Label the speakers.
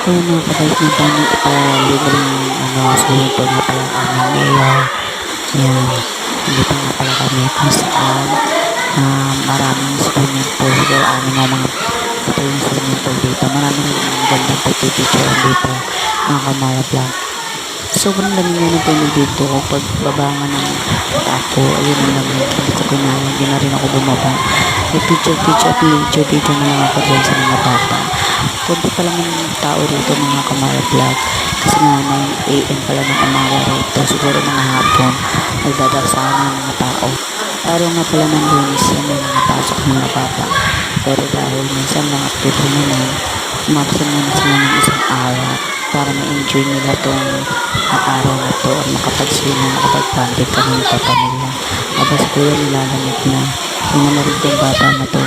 Speaker 1: Ayun mga kabalik na tayo, libreng swimming pool nga pala ang aming mayor. Yan, dito nga pala kami kung saan maraming swimming pool. Siguro amin nga mga ito yung swimming pool dito. Maraming gandang picture dito mga kamara vlog. Sobrang dami nga ng tunog dito. Pagbaba nga ng ako, ayun ang dami. Hindi ko kinaya, hindi na rin ako bumaba. May picture na lang ako dyan sa mga bata. Kunti pa lang yung tao rito mga kamara vlog. Kasi nga 9 AM pala ng umaga rito. Siguro mga hapon, nagdadasahan ng mga tao. Araw nga pala ng Lunes yan yung mga pasok ng mga bata. Pero dahil minsan mga active naman, umaksyon muna sila ng isang araw para ma-enjoy nila tong araw na to at makapag-swimming, makapag-bonding kami ng pamilya. Abas ko yan nilalamig na. Yung naman rin tong bata na to.